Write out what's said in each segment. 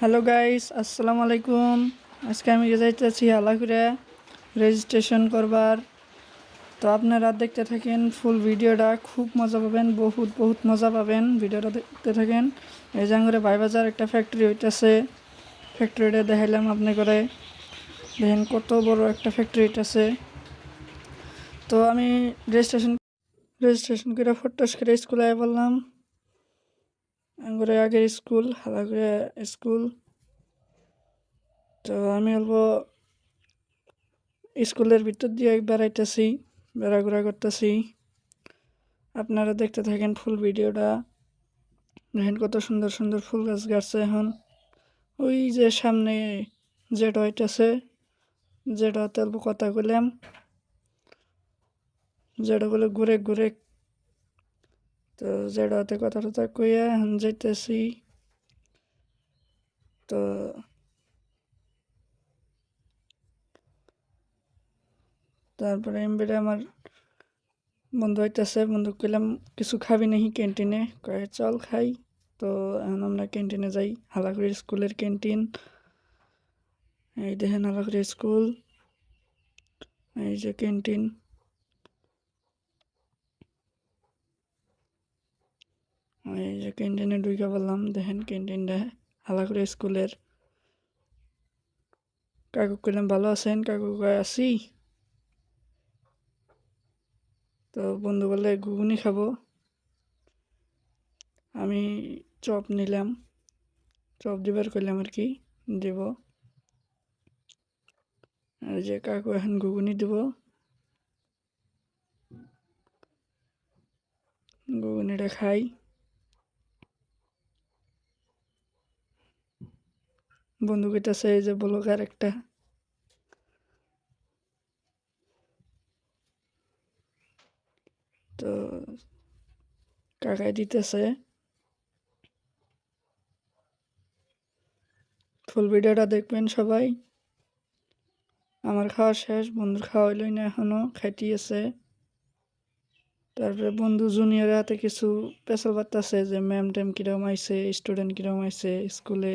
Hello guys, আসসালামু আলাইকুম। আজকে আমি যাইতেছি হালাকুড়ে রেজিস্ট্রেশন করবার। তো আপনারা দেখতে থাকেন ফুল ভিডিওটা, খুব মজা পাবেন, বহুত মজা পাবেন। ভিডিওটা দেখতে থাকেন। এই জাঙ্গরে ভাইবাজার একটা ফ্যাক্টরি হইতেছে, ফ্যাক্টরিটা দেখাইলাম আপনি করে দেখেন কত বড় একটা ফ্যাক্টরি হইতেছে। তো আমি রেজিস্ট্রেশন করে ফটোস করে স্কুলে বললাম, আঙ্গুরে আগের স্কুল হালাকুড়ে স্কুল। তো আমি অল্প স্কুলের ভিতর দিয়ে বেড়াইতেছি, বেড়াঘোরা করতেছি। আপনারা দেখতে থাকেন ফুল ভিডিওটা। দেখেন কত সুন্দর সুন্দর ফুল গাছ গাছছে। এখন ওই যে সামনে যেটা হইতেছে, যেটা অল্প কথা কইলাম, যেটা বলে ঘুরে ঘুরে। তো যেটাতে কথা টথা কইয়া এখন যাইতেছি। তো তারপরে এমবিরে আমার বন্ধু হইতেছে, বন্ধু কইলাম কিছু খাবি নাকি ক্যান্টিনে, কয়ে চল খাই। তো এখন আমরা ক্যান্টিনে যাই, হালাকুড়ি স্কুলের ক্যান্টিন। এই দেখেন হালাকুড়ি স্কুল, এই যে ক্যান্টিন। এই যে ক্যান্টিনে ঢুকে বললাম, দেখেন ক্যান্টিনটা হালাকুড়ি স্কুলের। কাকু কইলাম ভালো আছেন, কাকু কয়ে আছি। তো বন্ধু বলে ঘুগনি খাবো, আমি চপ নিলাম, চপ দিবার কইলাম আর কি, দিব। আর যে কাকু এখন ঘুগনি দিব, ঘুগনিটা খাই। বন্ধু কইতাছে এই যে ব্লগার একটা। তো কাকাই দিতেছে। ফুল ভিডিওটা দেখবেন সবাই। আমার খাওয়া শেষ, বন্ধুর খাওয়া হইলই না, এখনো খাইতেই আছে। তারপরে বন্ধু জুনিয়রের হাতে কিছু পেশাল বার্তাছে যে ম্যাম ট্যাম কিরম আইছে, স্টুডেন্ট কিরম আইছে স্কুলে।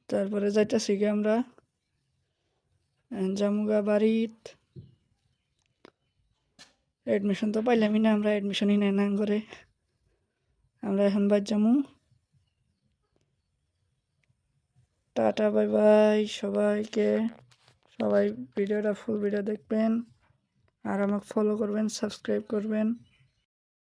তারপরে যাইতেছি গিয়ে আমরা জামুগা বাড়িত। এডমিশন তো পাইলামই না, আমরা এডমিশনই নেই না করে। আমরা এখন বাদ যামু। টাটা, বাই বাই সবাইকে। সবাই ভিডিওটা ফুল ভিডিও দেখবেন, আর আমাকে ফলো করবেন, সাবস্ক্রাইব করবেন।